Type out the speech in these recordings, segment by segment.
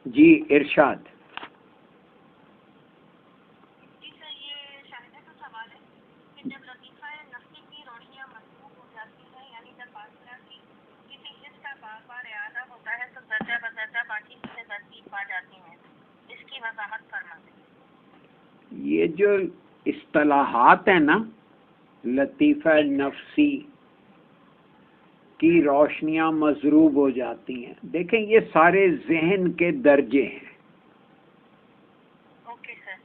जी इरशाद। ये जो इस्तिलाहात है ना, लतीफ़ा नफ्सी की रोशनियां मजरूब हो जाती हैं, देखें ये सारे जहन के दर्जे हैं। Okay sir.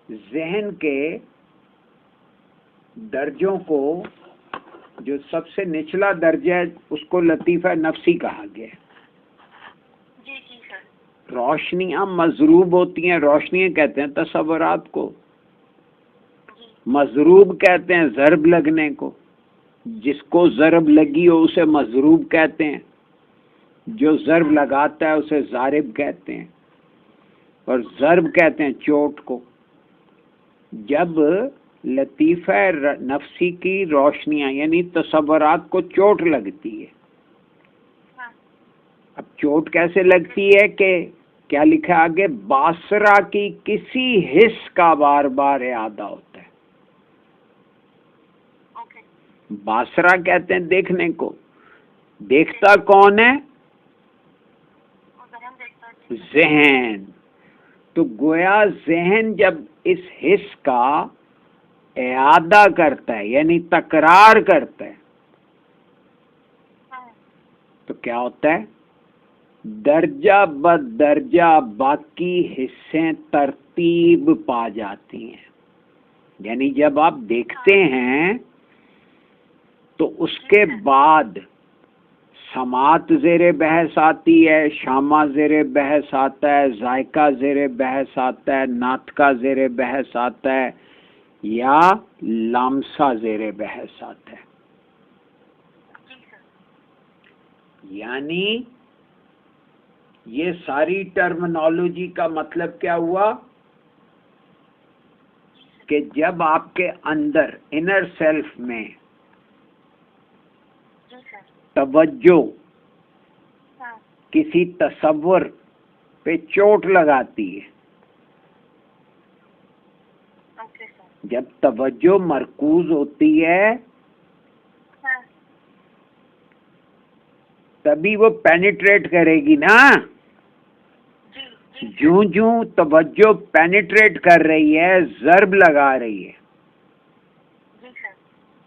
जहन के दर्जों को, जो सबसे निचला दर्जा है उसको लतीफ़ा नफ्सी कहा गया है। जी जी सर। रोशनियां मजरूब होती हैं, रोशनियां कहते हैं तसव्वुरात को, मजरूब कहते हैं ज़रब लगने को। जिसको ज़रब लगी हो उसे मजरूब कहते हैं, जो ज़रब लगाता है उसे ज़ारिब कहते हैं, और ज़रब कहते हैं चोट को। जब लतीफ़ा नफ्सी की रोशनियां यानी तसव्वुरात को चोट लगती है, अब चोट कैसे लगती है कि क्या लिखा आगे, बासरा की किसी हिस्स का बार बार यादा होता है। बासरा कहते हैं देखने को, देखता कौन है, ज़हन। तो गोया ज़हन जब इस हिस्स का इआदा करता है यानी तकरार करता है, तो क्या होता है, दर्जा ब दर्जा बाकी हिस्से तरतीब पा जाती हैं। यानी जब आप देखते हैं तो उसके बाद समात ज़ेरे बहस आती है, शामा ज़ेरे बहस आता है, जायका ज़ेरे बहस आता है, नातका ज़ेरे बहस आता है, या लामसा ज़ेरे बहस आता है। यानी ये सारी टर्मिनोलॉजी का मतलब क्या हुआ कि जब आपके अंदर इनर सेल्फ में तवज्जो किसी तसव्वुर पे चोट लगाती है, जब तवज्जो मरकूज होती है तभी वो पेनिट्रेट करेगी ना। जूं जूं तवज्जो पेनिट्रेट कर रही है, ज़रब लगा रही है,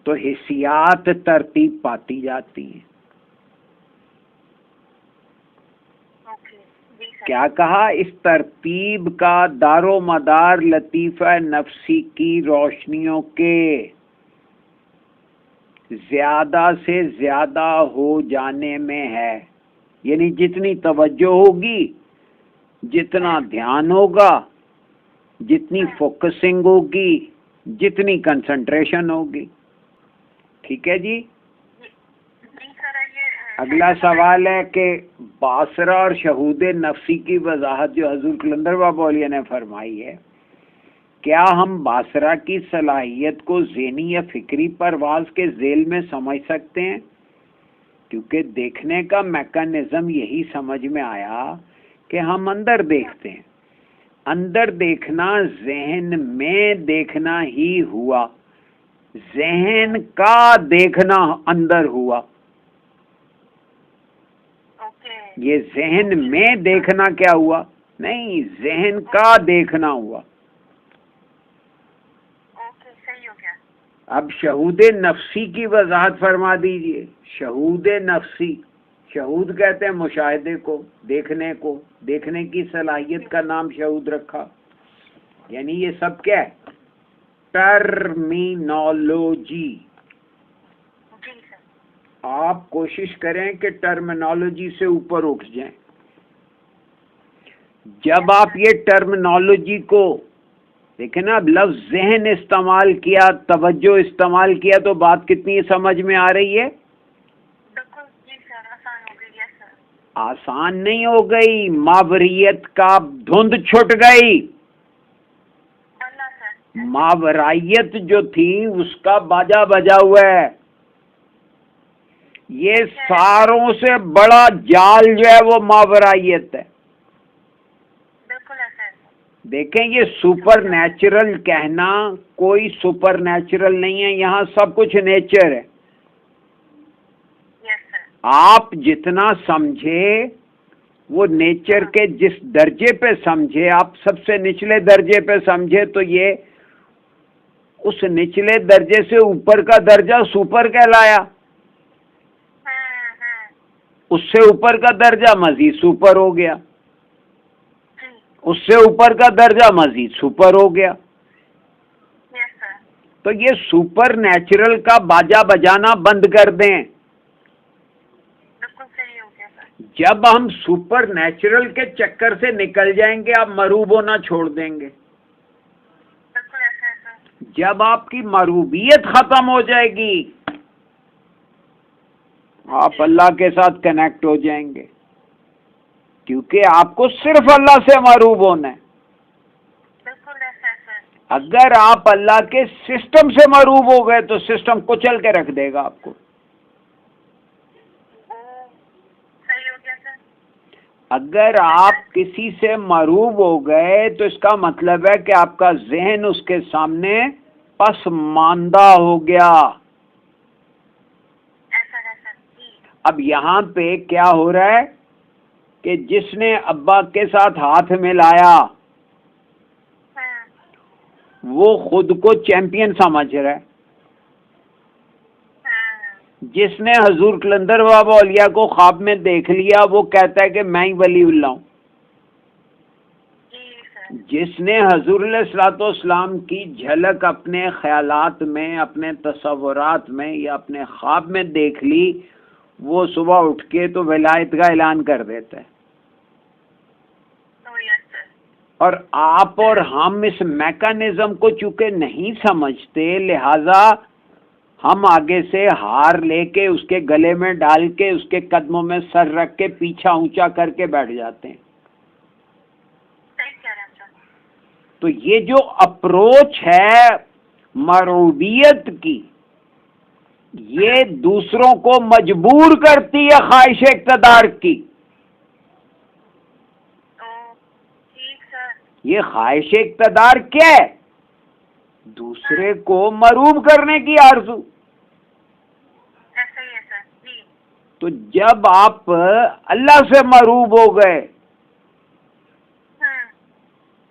तो हिस्सियात तरतीब पाती जाती हैं। क्या कहा, इस तरतीब का दारो मदार लतीफ़ा नफ्सी की रोशनियों के ज्यादा से ज्यादा हो जाने में है। यानी जितनी तवज्जो होगी, जितना ध्यान होगा, जितनी फोकसिंग होगी, जितनी कंसंट्रेशन होगी। ठीक है जी। अगला सवाल है कि बासरा और शहूद नफ्सी की वजाहत जो हजूर कलंदर बाबा औलिया ने फरमाई है, क्या हम बासरा की सलाहियत को ज़हनी या फिक्री परवाज के झेल में समझ सकते हैं? क्योंकि देखने का मैकेनिज्म यही समझ में आया कि हम अंदर देखते हैं। अंदर देखना ज़हन में देखना ही हुआ, ज़हन का देखना अंदर हुआ। ये ज़हन में देखना क्या हुआ? नहीं, ज़हन का देखना हुआ। सही हो गया। अब शहूद नफ्सी की वजाहत फरमा दीजिए। शहूद नफ्सी, शहूद कहते हैं मुशाहिदे को, देखने को, देखने की सलाहियत का नाम शहूद रखा। यानी ये सब क्या है? टर्मिनोलॉजी। आप कोशिश करें कि टर्मिनोलॉजी से ऊपर उठ जाएं। जब आप ये टर्मिनोलॉजी को देखें ना, अब लफ्ज़ ज़हन इस्तेमाल किया, तवज्जो इस्तेमाल किया, तो बात कितनी समझ में आ रही है? आसान नहीं हो गई, मावरियत का धुंध छुट गई। मावरायत जो थी उसका बाजा बजा हुआ है। ये सारों से बड़ा जाल जो है वो मावरायत है। बिल्कुल है सर। देखें, ये सुपर नेचुरल कहना, कोई सुपर नेचुरल नहीं है, यहाँ सब कुछ नेचर है। Yes sir. आप जितना समझे, वो नेचर के जिस दर्जे पे समझे, आप सबसे निचले दर्जे पे समझे तो ये उस निचले दर्जे से ऊपर का दर्जा सुपर कहलाया, उससे ऊपर का दर्जा मजीद सुपर हो गया, उससे ऊपर का दर्जा मजीद सुपर हो गया। Yes sir. तो ये सुपर नेचुरल का बाजा बजाना बंद कर दें। बिल्कुल सही हो गया सर। जब हम सुपर नेचुरल के चक्कर से निकल जाएंगे, आप मरूब होना छोड़ देंगे। बिल्कुल ऐसा है सर। जब आपकी मरूबियत खत्म हो जाएगी, आप अल्लाह के साथ कनेक्ट हो जाएंगे, क्योंकि आपको सिर्फ अल्लाह से मरूब होना है। बिल्कुल ऐसा है सर। अगर आप अल्लाह के सिस्टम से मरूब हो गए तो सिस्टम कुचल के रख देगा आपको। सही हो गया सर। अगर आप किसी से मरूब हो गए तो इसका मतलब है कि आपका जहन उसके सामने पसमानदा हो गया। ऐसा है सर जी। अब यहाँ पे क्या हो रहा है कि जिसने अब्बा के साथ हाथ मिलाया वो खुद को चैंपियन समझ रहा है। जिसने हजूर कलंदर बाबा औलिया को ख्वाब में देख लिया वो कहता है कि मैं ही वलीउल्लाह हूँ। जिसने हजूर अलैहिस्सलाम की झलक अपने ख्यालात में, अपने तसव्वुरात में या अपने ख्वाब में देख ली, वो सुबह उठ के तो विलायत का ऐलान कर देता है। और आप और हम इस मैकेनिज्म को चूंकि नहीं समझते, लिहाजा हम आगे से हार लेके उसके गले में डाल के उसके कदमों में सर रख के पीछा ऊंचा करके बैठ जाते हैं। तो ये जो अप्रोच है मरूबियत की, ये दूसरों को मजबूर करती है ख्वाहिश इक़्तिदार की। ये ख्वाहिश इक़्तिदार क्या है? दूसरे को मरूब करने की आरज़ू। तो जब आप अल्लाह से मरूब हो गए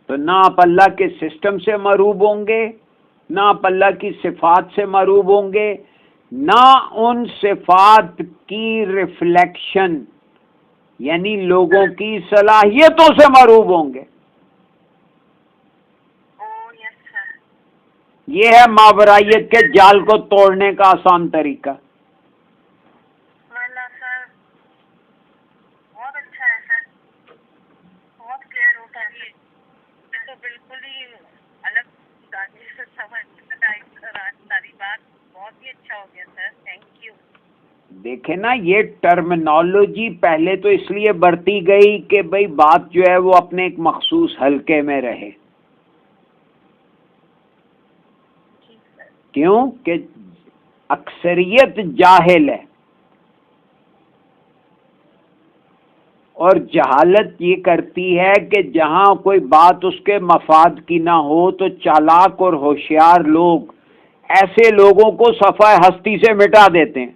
तो ना आप अल्लाह के सिस्टम से मरूब होंगे, ना आप अल्लाह की सिफात से मरूब होंगे, ना उन सिफात की रिफ्लेक्शन यानी लोगों की सलाहियतों से मरूब होंगे। ये है मावरायत के जाल को तोड़ने का आसान तरीका। बहुत अच्छा है सर, बहुत क्लियर होता है। तो बिल्कुल ही अलग से समझ सारी बात, बहुत ही अच्छा हो गया सर, थैंक यू। देखे ना, ये टर्मिनोलॉजी पहले तो इसलिए बरती गई कि भाई बात जो है वो अपने एक मखसूस हल्के में रहे। क्यों कि अक्सरियत जाहिल है, और जहालत ये करती है कि जहां कोई बात उसके मफाद की ना हो तो चालाक और होशियार लोग ऐसे लोगों को सफ़ाए हस्ती से मिटा देते हैं,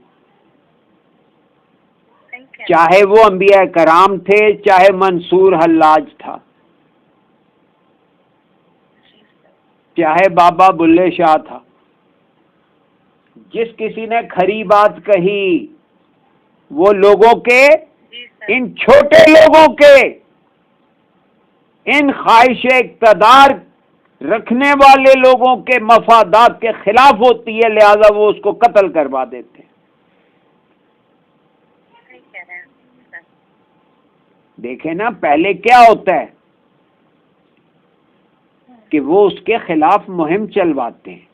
चाहे वो अंबिया कराम थे, चाहे मंसूर हल्लाज था, चाहे बाबा बुल्ले शाह था। जिस किसी ने खरी बात कही वो लोगों के, इन छोटे लोगों के, इन ख्वाहिश इक़्तिदार रखने वाले लोगों के मफादात के खिलाफ होती है, लिहाजा वो उसको कत्ल करवा देते हैं। देखे ना, पहले क्या होता है कि वो उसके खिलाफ मुहिम चलवाते हैं,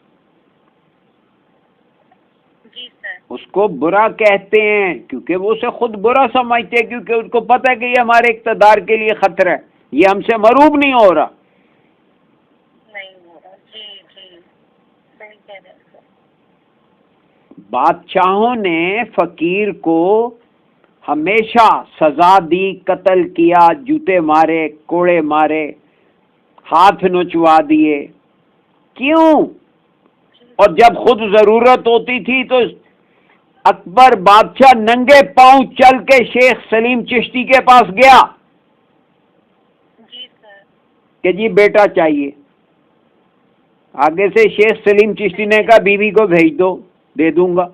उसको बुरा कहते हैं क्योंकि वो उसे खुद बुरा समझते हैं, क्योंकि उनको पता है कि ये हमारे इक़्तिदार के लिए खतरा है, ये हमसे मरूब नहीं हो रहा। जी जी, सही कह रहे हैं। बादशाहों ने फकीर को हमेशा सजा दी, कत्ल किया, जूते मारे, कोड़े मारे, हाथ नोचवा दिए। क्यों? और जब खुद जरूरत होती थी तो अकबर बादशाह नंगे पांव चल के शेख सलीम चिश्ती के पास गया जी सर। कि जी बेटा चाहिए। आगे से शेख सलीम चिश्ती ने कहा बीवी को भेज दो, दे दूंगा।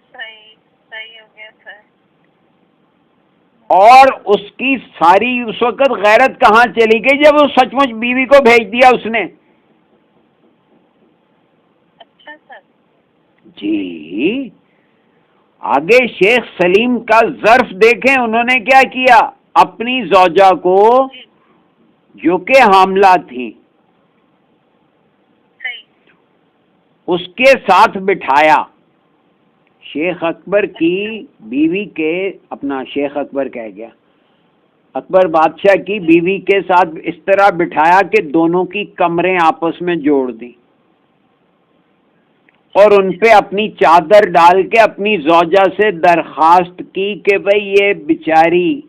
सही सही हो गया सर। और उसकी सारी उस वक्त गैरत कहाँ चली गई जब वो सचमुच बीवी को भेज दिया उसने। अच्छा सर। जी, आगे शेख सलीम का ज़र्फ देखें, उन्होंने क्या किया, अपनी ज़ौजा को जी जो कि हामला थी सही। उसके साथ बिठाया। शेख अकबर की बीवी के, अपना शेख अकबर कह गया, अकबर बादशाह की बीवी के साथ इस तरह बिठाया कि दोनों की कमरें आपस में जोड़ दी और उन पे अपनी चादर डाल के अपनी ज़ौजा से दरखास्त की कि भाई ये बेचारी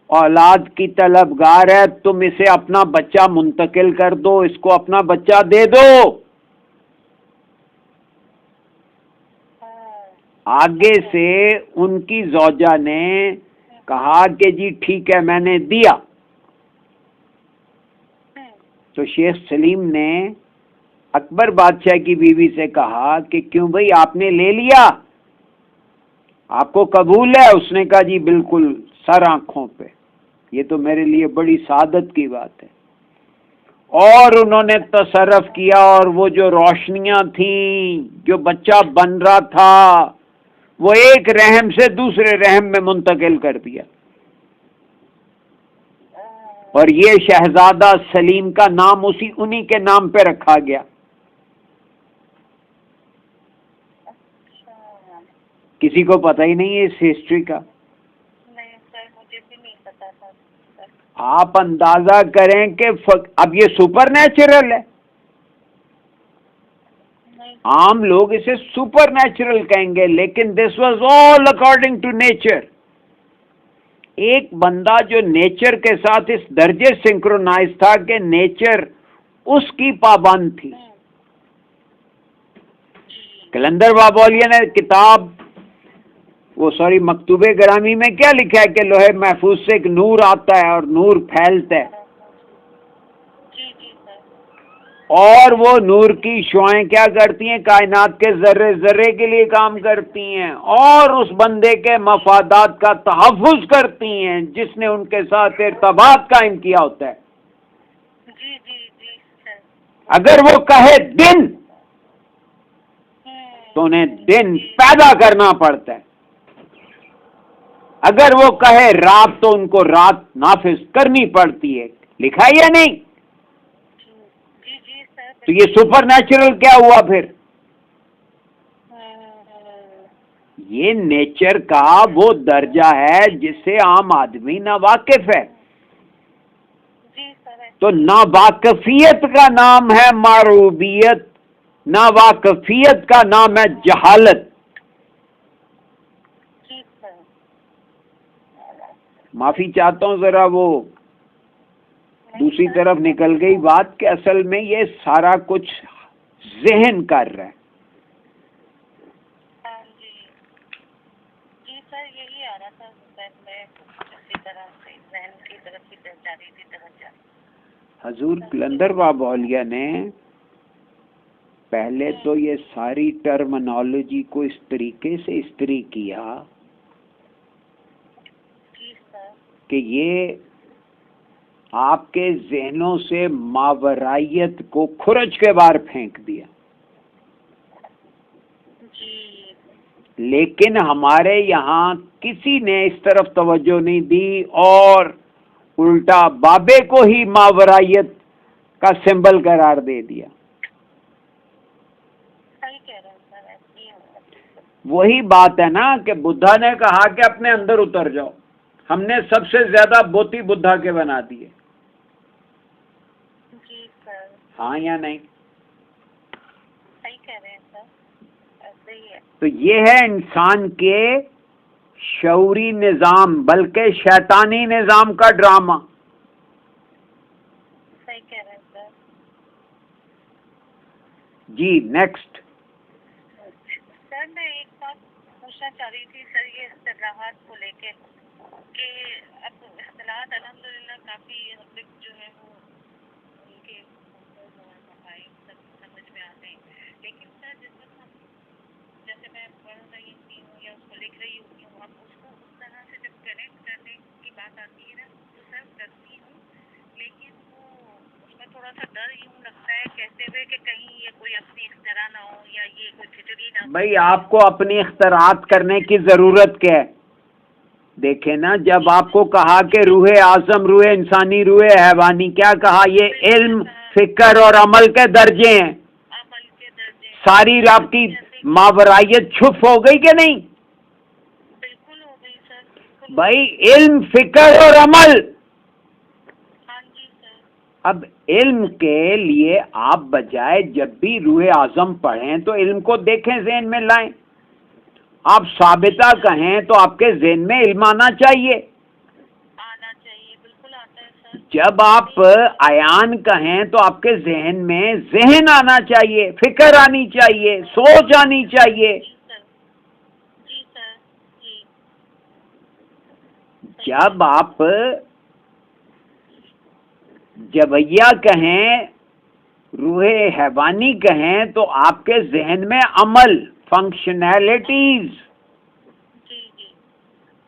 औलाद की तलबगार है, तुम इसे अपना बच्चा मुंतकिल कर दो, इसको अपना बच्चा दे दो। आगे से उनकी ज़ौजा ने कहा कि जी ठीक है मैंने दिया। तो शेख सलीम ने अकबर बादशाह की बीवी से कहा कि क्यों भाई आपने ले लिया, आपको कबूल है? उसने कहा जी बिल्कुल, सर आंखों पे, ये तो मेरे लिए बड़ी सादत की बात है। और उन्होंने तसर्रफ किया और वो जो रोशनियां थी, जो बच्चा बन रहा था, वो एक रहम से दूसरे रहम में मुंतकिल कर दिया। और ये शहजादा सलीम का नाम उन्हीं के नाम पे रखा गया। किसी को पता ही नहीं है इस हिस्ट्री का। नहीं सर, मुझे भी नहीं पता था सर। आप अंदाजा करें कि अब ये सुपर नेचुरल है। आम लोग इसे सुपर नेचुरल कहेंगे, लेकिन this was all according to nature. एक बंदा जो नेचर के साथ इस दर्जे सिंक्रोनाइज था कि नेचर उसकी पाबंद थी। कलंदर बाबोलिया ने किताब मकतूबे ग्रामी में क्या लिखा है कि लोहे महफूज से एक नूर आता है और नूर फैलता है, जी जी सर। और वो नूर की शुआएं क्या करती हैं, कायनात के जर्रे जर्रे के लिए काम करती हैं और उस बंदे के मफादात का तहफ़्फ़ुज़ करती हैं जिसने उनके साथ इर्तिबात कायम किया होता है। जी जी जी सर। अगर वो कहे दिन तो उन्हें दिन पैदा करना पड़ता है, अगर वो कहे रात तो उनको रात नाफिज करनी पड़ती है। लिखा है या नहीं? जी जी सर। तो ये सुपर नेचुरल क्या हुआ फिर? ये नेचर का वो दर्जा है जिससे आम आदमी नावाकिफ है। जी सर। तो नावाकफियत का नाम है मारूबियत, नावाकफियत का नाम है जहालत। जी सर। माफी चाहता हूँ, जरा वो दूसरी तरफ निकल गई बात कि असल में ये सारा कुछ जहन कर रहा है। हाँ जी जी सर, यही आ रहा था सर, मैं इसी तरह से जहन की तरफ ही जा रही थी तरफ। हजूर कलंदर बाबोलिया ने पहले तो ये सारी टर्मिनोलॉजी को इस तरीके से इस्त्री किया कि ये आपके ज़हनों से मावरायत को खुरच के बाहर फेंक दिया। लेकिन हमारे यहाँ किसी ने इस तरफ तवज्जो नहीं दी और उल्टा बाबे को ही मावरायत का सिंबल करार दे दिया। सही कह रहे हैं सर, ऐसी है। वही बात है ना कि बुद्धा ने कहा कि अपने अंदर उतर जाओ, हमने सबसे ज्यादा बोती बुद्धा के बना दिए। हाँ या नहीं? सही कह रहे हैं सर, ऐसे ही है। तो ये है इंसान के शऊरी निजाम, बल्कि शैतानी निजाम का ड्रामा। सही कह रहे हैं सर। जी नेक्स्ट। सर मैं एक बात पूछना चाह रही थी सर, ये इस्तिलाहात को लेके कि अब इस्तिलाहात अल्हम्दुलिल्लाह काफ़ी हद तक जो है वो उनके सब समझ में आते हैं, लेकिन सर जिस वक्त हम जैसे मैं पढ़ रही हूँ या उसको लिख रही होती हूँ, अब उसको उस तरह से जब कनेक्ट करने की बात आती है ना तो सर करती हूँ, लेकिन वो उसमें थोड़ा सा डर यूँ लगता है कहते हुए कि कहीं ये कोई अपनी इख्तिरा ना हो या ये कोई खिचड़ी ना। भाई आपको अपनी इख्तरात करने की जरूरत क्या है? देखे ना, जब आपको कहा कि रूह आज़म, रूह इंसानी, रूह हैवानी, क्या कहा? ये इल्म, फिक्र और अमल के दर्जे हैं। अमल के दर्जे सारी आपकी मावरायत छुप हो गई कि नहीं? बिल्कुल हो गई सर, बिल्कुल। भाई इल्म, फिक्र और अमल। हाँ जी सर। अब इल्म के लिए आप बजाय जब भी रूह आज़म पढ़ें तो इल्म को देखें, ज़हन में लाएं। आप साबिता कहें तो आपके ज़हन में इल्म आना चाहिए। आना चाहिए, बिल्कुल आता है सर। जब आप अयान कहें तो आपके जहन में जहन आना चाहिए, फिक्र आनी चाहिए, सोच आनी चाहिए। जी सर, जी सर, जी। जब आप जवैया कहें, रूह हैवानी कहें तो आपके जहन में अमल, फंक्शनैलिटीज, जी जी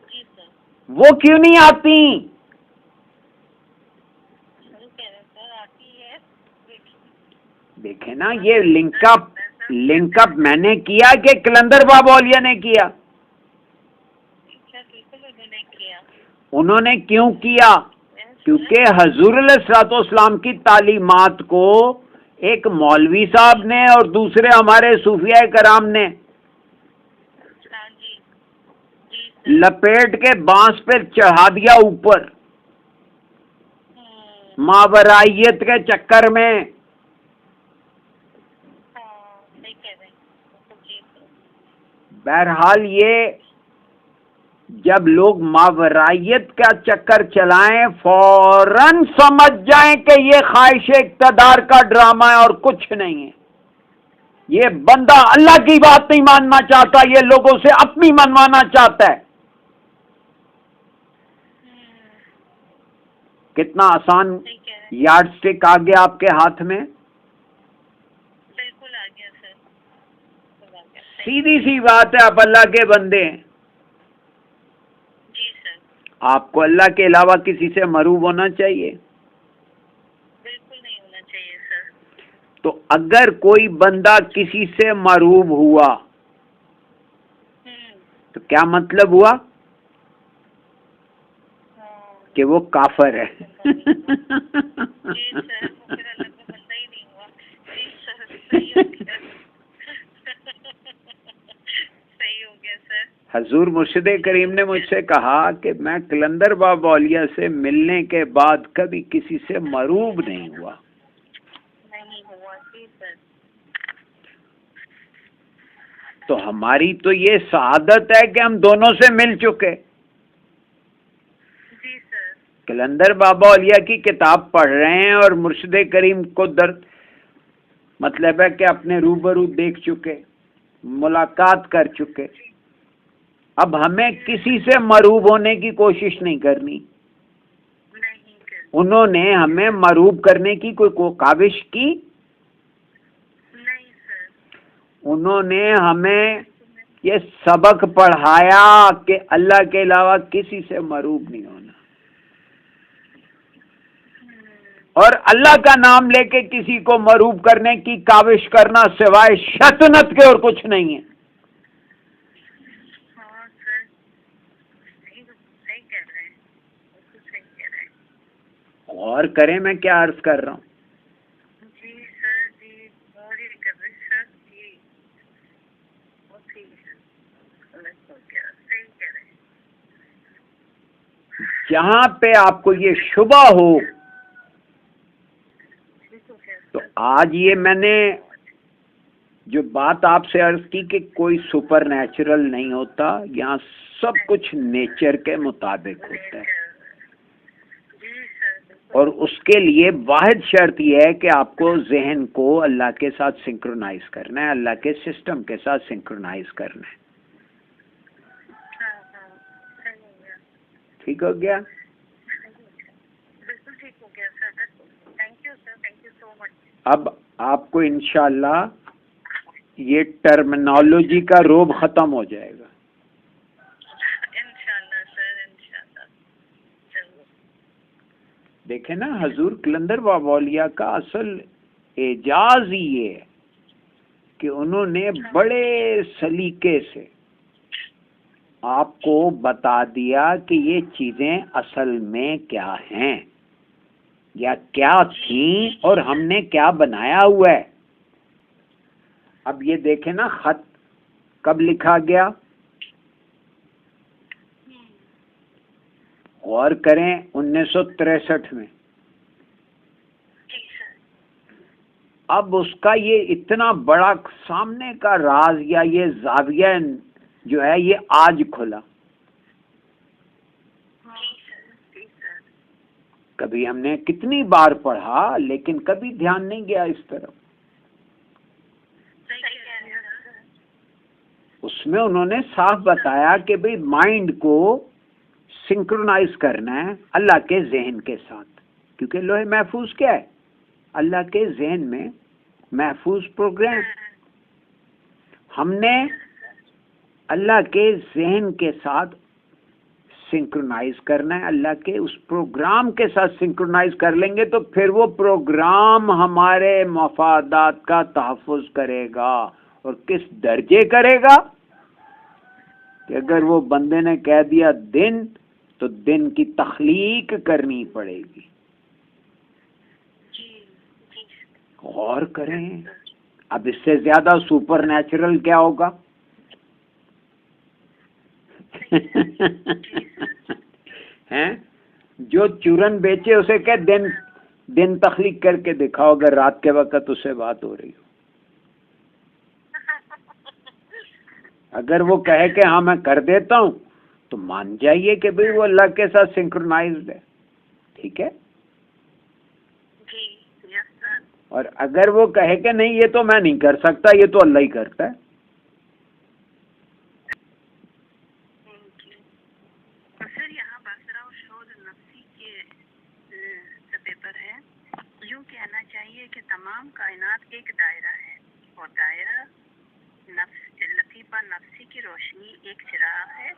जी सर, वो क्यों नहीं आती? सही कह रहे हैं सर, आती है। देखे ना, ये लिंकअप मैंने किया कि कलंदर बाबोलिया ने किया? सर बिल्कुल उन्होंने किया। उन्होंने क्यों किया? क्योंकि हजूर अलैहिस्सलाम की तालीमात को एक मौलवी साहब ने और दूसरे हमारे सूफिया कराम ने हाँ जी जी सर। लपेट के बांस पे चढ़ा दिया ऊपर, मावरायत के चक्कर में। हाँ सही कह रहे हैं, जी सर। बहरहाल ये जब लोग मावरायत का चक्कर चलाएं, फौरन समझ जाएं कि ये ख्वाहिश इक़्तिदार का ड्रामा है और कुछ नहीं है। ये बंदा अल्लाह की बात नहीं मानना चाहता, ये लोगों से अपनी मनवाना चाहता है। कितना आसान यार्ड स्टिक आ गया आपके हाथ में। बिल्कुल आ गया सर, सीधी सी बात है, आप अल्लाह के बंदे हैं। जी सर। आपको अल्लाह के अलावा किसी से मरूब होना चाहिए? बिल्कुल नहीं होना चाहिए सर। तो अगर कोई बंदा किसी से मरूब हुआ तो क्या मतलब हुआ? कि वो काफिर है। जी सर, वो फिर अल्लाह का बंदा ही नहीं हुआ। जी सर, सही हो गया। सही हो गया सर। हजूर मुर्शिद करीम ने मुझसे कहा कि मैं कलंदर बाबा औलिया से मिलने के बाद कभी किसी से मरूब नहीं हुआ। नहीं हुआ, जी सर। तो हमारी तो ये सआदत है कि हम दोनों से मिल चुके। जी सर। कलंदर बाबा औलिया की किताब पढ़ रहे हैं और मुर्शिद करीम को मतलब है कि अपने रूबरू देख चुके, मुलाकात कर चुके। अब हमें किसी से मरूब होने की कोशिश नहीं करनी। नहीं कर। उन्होंने हमें मरूब करने की कोई काविश की नहीं सर। उन्होंने हमें ये सबक पढ़ाया कि अल्लाह के अलावा किसी से मरूब नहीं होना, और अल्लाह का नाम लेके किसी को मरूब करने की काविश करना सिवाय शैतानत के और कुछ नहीं है। हाँ सर, सही सही कह रहे हैं, बिल्कुल सही कह रहे हैं। और करें, मैं क्या अर्ज कर रहा हूँ? जी सर, जी और ही कर रहे सर, जी बहुत ही सही कह रहे हैं। जहां पे आपको ये शुबा हो तो आज ये मैंने जो बात आपसे अर्ज की कि कोई सुपर नेचुरल नहीं होता, यहाँ सब कुछ नेचर के मुताबिक होता है। जी सर। और उसके लिए वाहिद शर्त यह है कि आपको जहन को अल्लाह के साथ सिंक्रोनाइज करना है, अल्लाह के सिस्टम के साथ सिंक्रोनाइज करना है। सही हो गया। ठीक हो गया? बिल्कुल ठीक हो गया sir. Thank you sir, thank you so much. अब आपको इंशाल्लाह ये टर्मिनोलॉजी का रोब खत्म हो जाएगा। इंशाल्लाह सर, इंशाल्लाह। जरूर। देखे ना, हजूर कलंदर बाबा औलिया का असल एजाज ही ये है कि उन्होंने बड़े सलीके से आपको बता दिया कि ये चीजें असल में क्या हैं या क्या थी और हमने क्या बनाया हुआ है। अब ये देखें ना, खत कब लिखा गया, गौर करें, 1963 में। जी सर। अब उसका ये इतना बड़ा सामने का राज या ये जाविया जो है ये आज खुला। जी सर, जी सर। कभी हमने कितनी बार पढ़ा लेकिन कभी ध्यान नहीं गया इस तरफ। सही कह रहे हैं सर। उसमें उन्होंने साफ बताया कि भाई माइंड को सिंक्रोनाइज करना है अल्लाह के जहन के साथ, क्योंकि लोहे महफूज क्या है, अल्लाह के जहन में महफूज प्रोग्राम। हमने अल्लाह के जहन के साथ सिंक्रोनाइज करना है, अल्लाह के उस प्रोग्राम के साथ सिंक्रोनाइज कर लेंगे तो फिर वो प्रोग्राम हमारे मफादात का तहफ़्फ़ुज़ करेगा। और किस दर्जे करेगा कि अगर वो बंदे ने कह दिया दिन, तो दिन की तख्लीक करनी पड़ेगी। जी जी। गौर करें, अब इससे ज्यादा सुपर नेचुरल क्या होगा? हैं? जो चूरन बेचे उसे कह दिन दिन तख्लीक करके दिखाओ, अगर रात के वक्त उससे बात हो रही हो। अगर वो कहे कि हाँ मैं कर देता हूँ, तो मान जाइए कि भाई वो अल्लाह के साथ सिंक्रोनाइज्ड है। ठीक है? जी यस सर। और अगर वो कहे कि नहीं ये तो मैं नहीं कर सकता, ये तो अल्लाह ही करता है। सर यहाँ बासरा और शोध नफ्सी के सतह पर है। यूँ कहना चाहिए कि तमाम कायनात एक दायरा है और दायरा नफ्स लतीफ़ा नफ्सी की रोशनी एक चिराग है।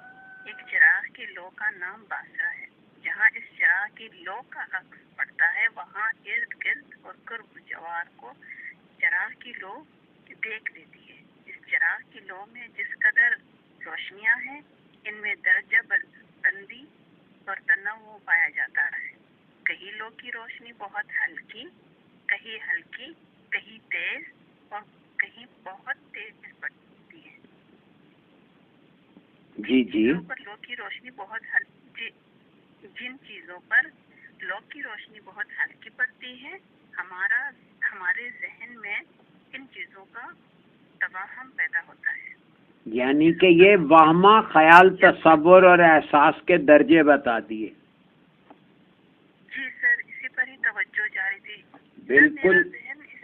एक चिराग की लो का नाम बासरा है। जहाँ इस चिराग की लो का अक्स पड़ता है, वहाँ इर्द गिर्द और कुर्ब जवार को चिराग की लो देख देती है। इस चिराग की लो में जिस कदर रोशनियाँ हैं, इनमें दर्जा बंदी और तनव्वु पाया जाता है। कहीं लो की रोशनी बहुत हल्की, कहीं तेज और कहीं बहुत तेज पड़ती है। जी जी। जिन चीजों पर लो की रोशनी बहुत हल्की पड़ती है, हमारे जहन में इन चीजों का तवाहम पैदा होता है। यानी कि ये वहमा, ख्याल, तसव्वुर और एहसास के दर्जे बता दिए। जी सर, इसी पर ही तवज्जो जा रही थी। बिल्कुल,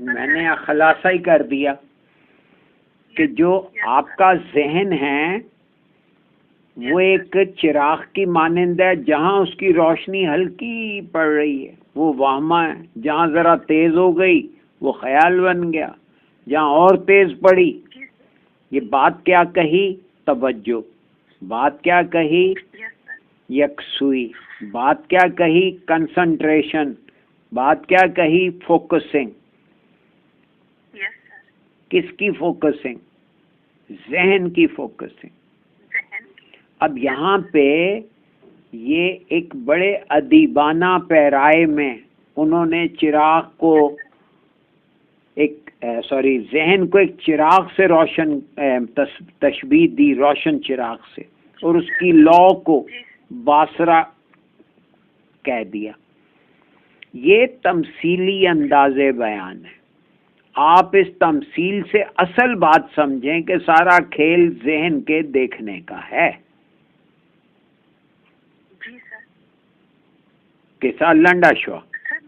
मैंने खुलासा ही कर दिया कि जो आपका जहन है वो एक चिराग की मानिंद है। जहाँ उसकी रोशनी हल्की पड़ रही है वो वहमा है, जहाँ जरा तेज हो गई वो ख्याल बन गया, जहाँ और तेज पड़ी। ये बात क्या कही? तवज्जो। बात क्या कही? यकसुई। बात क्या कही? कंसंट्रेशन। बात क्या कही? फोकसिंग। किसकी फोकसिंग? जहन की फोकसिंग। अब यहाँ पे ये एक बड़े अदीबाना पैराए में उन्होंने चिराग को जहन को एक चिराग से रोशन तशबीह दी, रोशन चिराग से, और उसकी लौ को बासरा कह दिया। ये तमसीली अंदाज़े बयान है। आप इस तमसील से असल बात समझें कि सारा खेल ज़हन के देखने का है। जी सर। कैसा लंडा शो? सर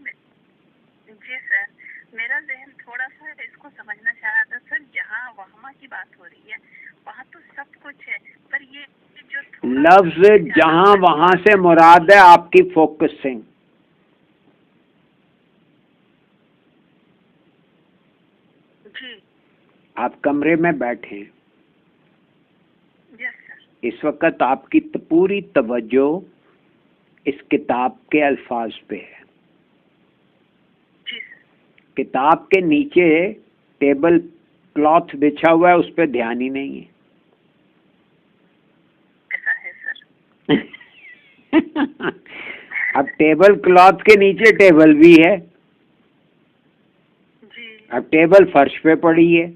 जी सर, मेरा जहन थोड़ा सा इसको समझना चाह रहा था सर, जहाँ वहमा की बात हो रही है वहाँ तो सब कुछ है, पर ये जो लफ्ज जहाँ वहाँ से मुराद है आपकी फोकसिंग। जी। आप कमरे में बैठे हैं, यस सर। इस वक्त आपकी पूरी तवज्जो इस किताब के अल्फाज पे है। जी सर। किताब के नीचे टेबल क्लॉथ बिछा हुआ है, उस पर ध्यान ही नहीं है। ऐसा है सर। अब टेबल क्लॉथ के नीचे टेबल भी है। जी। अब टेबल फर्श पे पड़ी है।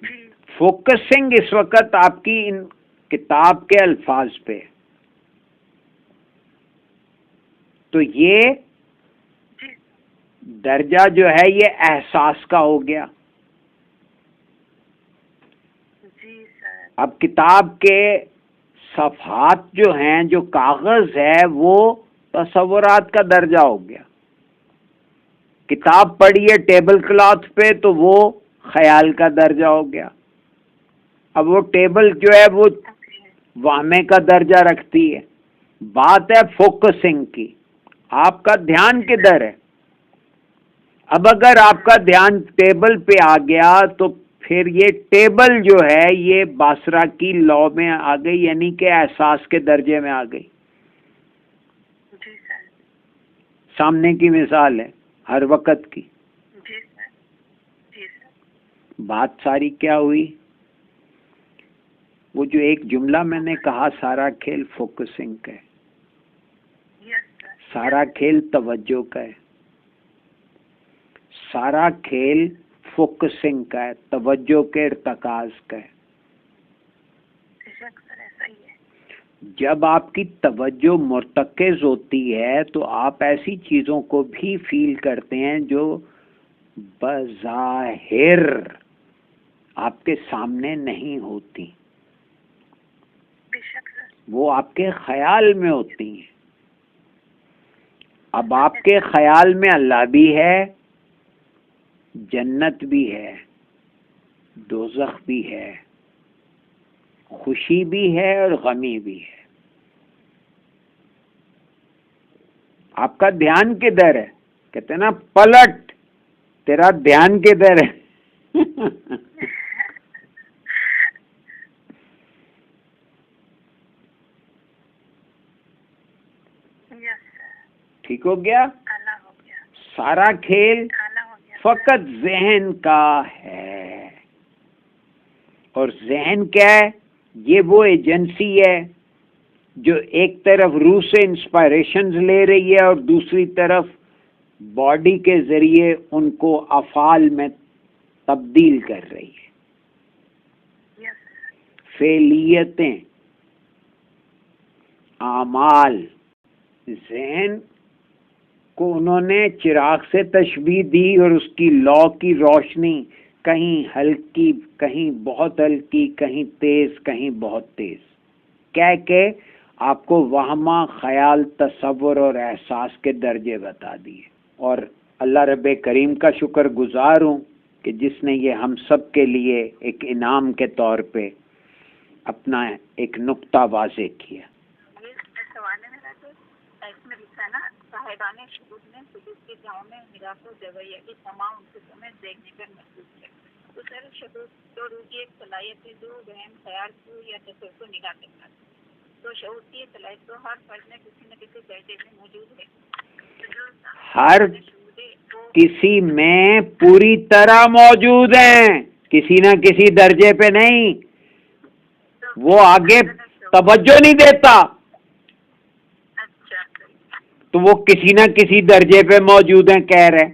जी। फोकसिंग इस वक्त आपकी इन किताब के अल्फाज पे। तो ये जी। दर्जा जो है ये एहसास का हो गया। जी सर। अब किताब के सफ़हात जो हैं, जो कागज है, वो तसव्वुरात का दर्जा हो गया। किताब पढ़ी है टेबल क्लॉथ पे तो वो ख्याल का दर्जा हो गया। अब वो टेबल जो है वो वाहमे का दर्जा रखती है। बात है फोकसिंग की, आपका ध्यान किधर है। अब अगर आपका ध्यान टेबल पे आ गया तो फिर ये टेबल जो है ये बासरा की लॉ में आ गई, यानी कि एहसास के दर्जे में आ गई। जी सर। सामने की मिसाल है हर वक्त की। जी सर। जी सर। बात सारी क्या हुई? वो जो एक जुमला मैंने कहा, सारा खेल फोकसिंग का है, यस सर। सारा खेल तवज्जो का है, सारा खेल फोकसिंग का है, तवज्जो के इर्तकाज का है। बेशक सर, ऐसा ही है। जब आपकी तवज्जो मुर्तकिज होती है तो आप ऐसी चीज़ों को भी फील करते हैं जो बज़ाहिर आपके सामने नहीं होती, बेशक सर। वो आपके ख्याल में होती हैं। अब आपके ख्याल में अल्लाह भी है, जन्नत भी है, दोज़ख भी है, खुशी भी है और गमी भी है। आपका ध्यान किधर है? कहते ना पलट, तेरा ध्यान किधर है? Yes sir. ठीक हो गया? आला हो गया। सारा खेल आला हो गया। फकत जहन का है। और जहन क्या है? ये वो एजेंसी है जो एक तरफ रूह से इंस्पायरेशंस ले रही है और दूसरी तरफ बॉडी के जरिए उनको अफ़ाल में तब्दील कर रही है। Yes sir. फेलियतें, आमाल, ज़हन को उन्होंने चिराग से तशबीह दी और उसकी लौ की रोशनी कहीं हल्की, कहीं बहुत हल्की, कहीं तेज, कहीं बहुत तेज कह के आपको वहमा, ख्याल, तसव्वुर और एहसास के दर्जे बता दिए। और अल्लाह रब्बे करीम का शुक्रगुजार हूँ कि जिसने ये हम सब के लिए एक इनाम के तौर पे अपना एक नुक्ता वाज़े किया। ये सवाल है मेरा कि इसमें लिखा है ना, साहिबाने शुहूद ने शुहूद के गाँव में मिरासो जवैया की तमाम उनके में देखने पर महसूस किया। तो सर शुहूद तो रूह की एक सलाहियत है जो वहम, ख्याल को या तस्वीर को निगाह करता है। तो शऊर की सलाहियत तो हर फर्द में किसी न किसी दर्जे में मौजूद है। तो जो हर किसी में पूरी तरह मौजूद हैं, किसी न किसी दर्जे पे नहीं। वो आगे तवज्जो नहीं देता तो वो किसी न किसी दर्जे पे मौजूद हैं कह रहे।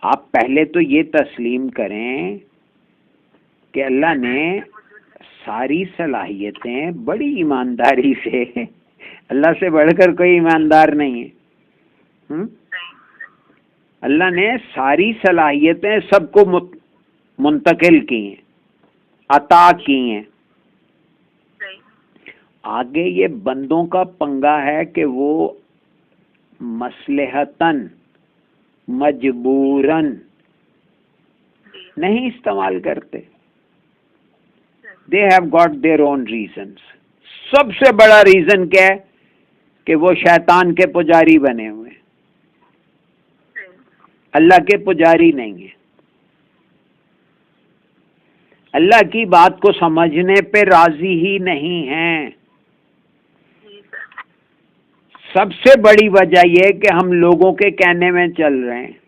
आप पहले तो ये तस्लीम करें कि अल्लाह ने सारी सलाहियतें बड़ी ईमानदारी से, अल्लाह से बढ़कर कोई ईमानदार नहीं है, अल्लाह ने सारी सलाहियतें सबको मुंतकिल की हैं, अता की हैं। सही। आगे ये बंदों का पंगा है कि वो मसलहतन मजबूरन जी। नहीं इस्तेमाल करते। They have got their own reasons. सबसे बड़ा रीजन क्या है कि वो शैतान के पुजारी बने हुए हैं, सही। अल्लाह के पुजारी नहीं है। अल्लाह की बात को समझने पे राजी ही नहीं हैं। जी सर। सबसे बड़ी वजह यह है कि हम लोगों के कहने में चल रहे हैं।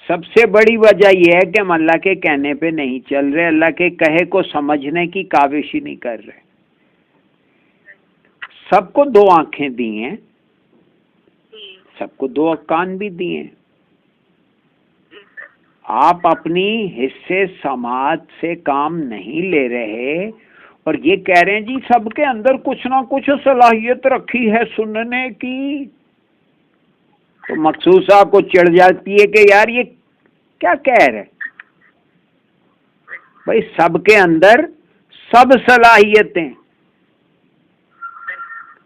सबसे बड़ी वजह यह है कि हम अल्लाह के कहने पे नहीं चल रहे, अल्लाह के कहे को समझने की काविश ही नहीं कर रहे। सबको दो आंखें दी हैं, जी। सबको दो कान भी दिए हैं। जी सर। आप अपनी हिस्से समाज से काम नहीं ले रहे और ये कह रहे हैं जी सबके अंदर कुछ ना कुछ सलाहियत रखी है सुनने की। तो मखसूसा को चिढ़ जाती है कि यार ये क्या कह रहे। भाई सबके अंदर सब सलाहियतें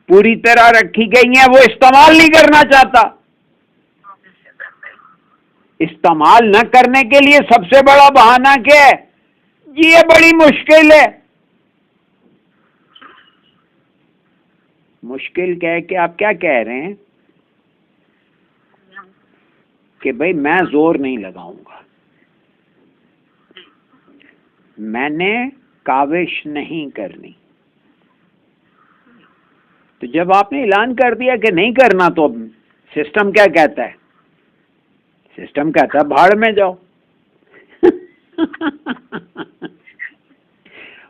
पूरी तरह रखी गई हैं, वो इस्तेमाल नहीं करना चाहता। इस्तेमाल न करने के लिए सबसे बड़ा बहाना क्या है जी, ये बड़ी मुश्किल है। मुश्किल क्या है कि आप क्या कह रहे हैं कि भाई मैं जोर नहीं लगाऊंगा, मैंने काविश नहीं करनी। तो जब आपने ऐलान कर दिया कि नहीं करना तो अब सिस्टम क्या कहता है? सिस्टम कहता है भाड़ में जाओ।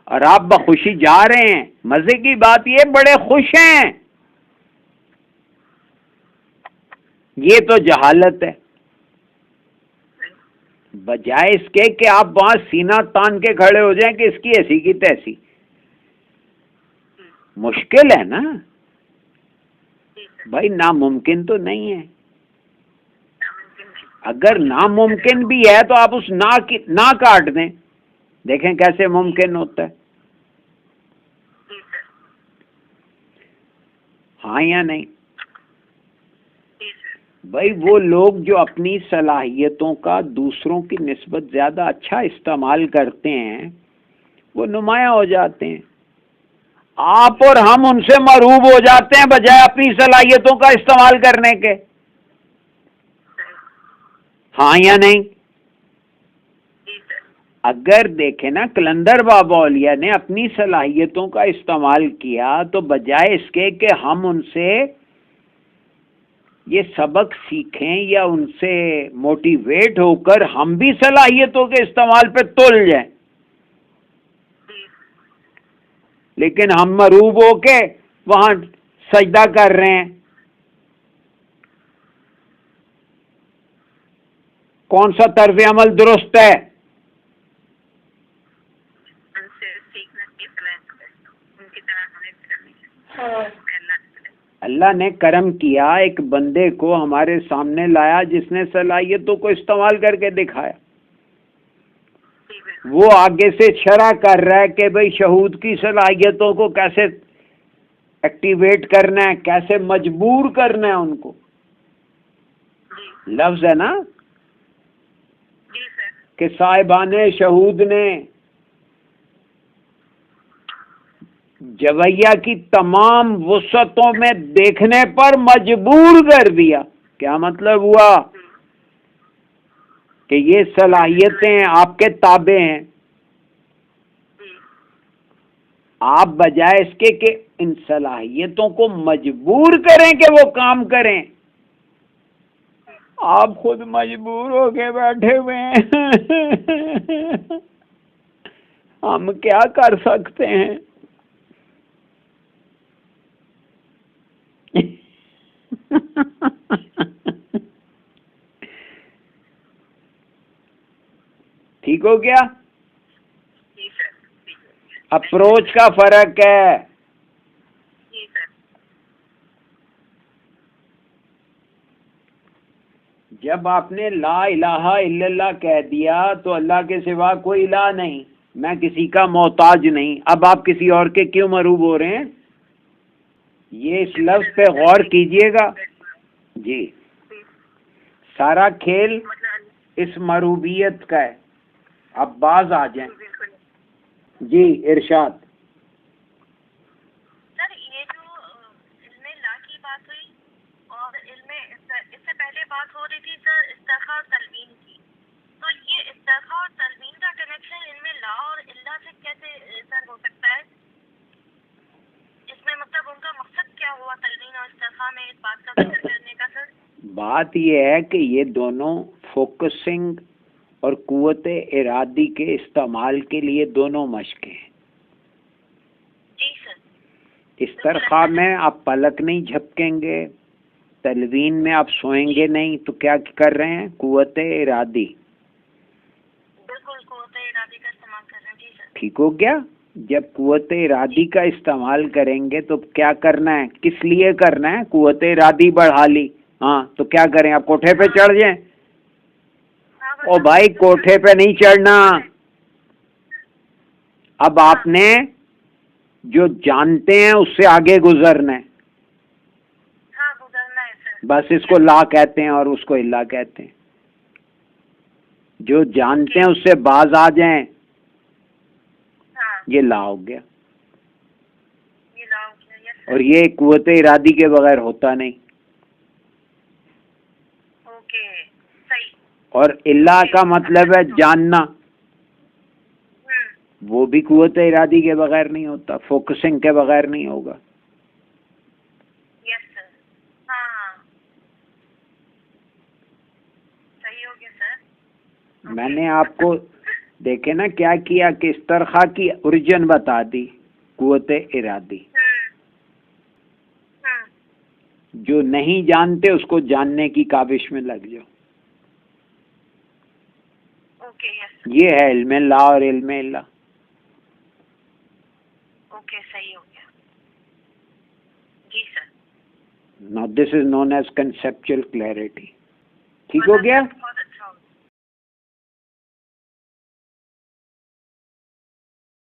और आप बखुशी जा रहे हैं। मजे की बात ये बड़े खुश हैं। ये तो जहालत है। बजाय इसके कि आप वहां सीना तान के खड़े हो जाएं कि इसकी ऐसी की तैसी। मुश्किल है ना भाई, नामुमकिन तो नहीं है। अगर नामुमकिन भी है तो आप उस ना काट दें, देखें कैसे मुमकिन होता है। हाँ या नहीं? भाई वो लोग जो अपनी सलाहियतों का दूसरों की निस्बत ज्यादा अच्छा इस्तेमाल करते हैं वो नुमाया हो जाते हैं। आप और हम उनसे मरूब हो जाते हैं बजाय अपनी सलाहियतों का इस्तेमाल करने के। हाँ या नहीं? अगर देखें ना, कलंदर बाबा औलिया ने अपनी सलाहियतों का इस्तेमाल किया तो बजाय इसके कि हम उनसे ये सबक सीखें या उनसे मोटिवेट होकर हम भी सलाहियतों के इस्तेमाल पे तुल जाएं, लेकिन हम मरूब होके वहां सजदा कर रहे हैं। कौन सा तर्ज अमल दुरुस्त है? अल्लाह ने करम किया, एक बंदे को हमारे सामने लाया जिसने सलाहियतों को इस्तेमाल करके दिखाया। वो आगे से शरह कर रहा है कि भाई शहूद की सलाहियतों को कैसे एक्टिवेट करना है, कैसे मजबूर करना है उनको। लफ्ज है ना कि साहिबाने शहूद ने जवैया की तमाम वुसअतों में देखने पर मजबूर कर दिया। क्या मतलब हुआ कि ये सलाहियतें आपके ताबे हैं। आप बजाय इसके कि इन सलाहियतों को मजबूर करें कि वो काम करें, आप खुद मजबूर हो के बैठे हुए हैं। हम क्या कर सकते हैं? ठीक हो गया? अप्रोच का फर्क है। जब आपने ला इलाहा इल्लल्लाह कह दिया तो अल्लाह के सिवा कोई इलाह नहीं, मैं किसी का मोहताज नहीं। अब आप किसी और के क्यों मरूब हो रहे हैं? ये इस लफ्ज पे गौर कीजिएगा जी। सारा खेल मतलब इस मरूबियत का है। अब बाज आ जाएं बिल्कुल जी, इरशाद। सर, ये जो इल्मे ला की बात हुई और इल्मे इससे पहले बात हो रही थी सर इस्तिग़फ़ा और तलवीन की, तो ये इस्तिग़फ़ा और तलवीन का कनेक्शन इल्मे ला और इल्ला से कैसे सर हो सकता है? इसमें मतलब उनका मकसद क्या हुआ तलवीन और इस्तिग़फ़ा में इस बात का जिक्र करने का सर? बात ये है कि ये दोनों फोकसिंग और कुव्वते इरादी के इस्तेमाल के लिए दोनों मश्क हैं। जी सर। इस्तिग़फ़ा में आप पलक नहीं झपकेंगे, तलवीन में आप सोएंगे नहीं, तो क्या कर रहे हैं? कुव्वते इरादी। बिल्कुल कुव्वते इरादी का इस्तेमाल कर रहे हैं। जी सर। ठीक हो गया? जब कुव्वते इरादी का इस्तेमाल करेंगे तो क्या करना है, किस लिए करना है? कुव्वते इरादी बढ़ा ली, हाँ, तो क्या करें? आप कोठे पे चढ़ जाएं? ओ भाई, कोठे पे नहीं चढ़ना। अब आपने जो जानते हैं उससे आगे गुजरना है। हाँ, गुजरना है सर। बस इसको ला कहते हैं और उसको इल्ला कहते हैं। जो जानते हैं उससे बाज आ जाएं, हाँ, ये ला हो गया। ये ला हो गया। Yes sir. और ये कुव्वते इरादी के बगैर होता नहीं। ओके, सही। और इल्ला का मतलब है जानना, वो भी कुव्वते इरादी के बगैर नहीं होता, फोकसिंग के बगैर नहीं होगा। Yes sir. हाँ, सही हो गया सर। मैंने आपको देखे ना क्या किया कि इस्तिग़फ़ा की ओरिजिन बता दी, कुव्वते इरादी। जो नहीं जानते उसको जानने की काबिश में लग जाओ। Okay, yes. ये है इल्मे ला और इल्मे इल्ला। ओके, सही हो गया। जी sir. Now this is known as conceptual clarity. ठीक हो गया?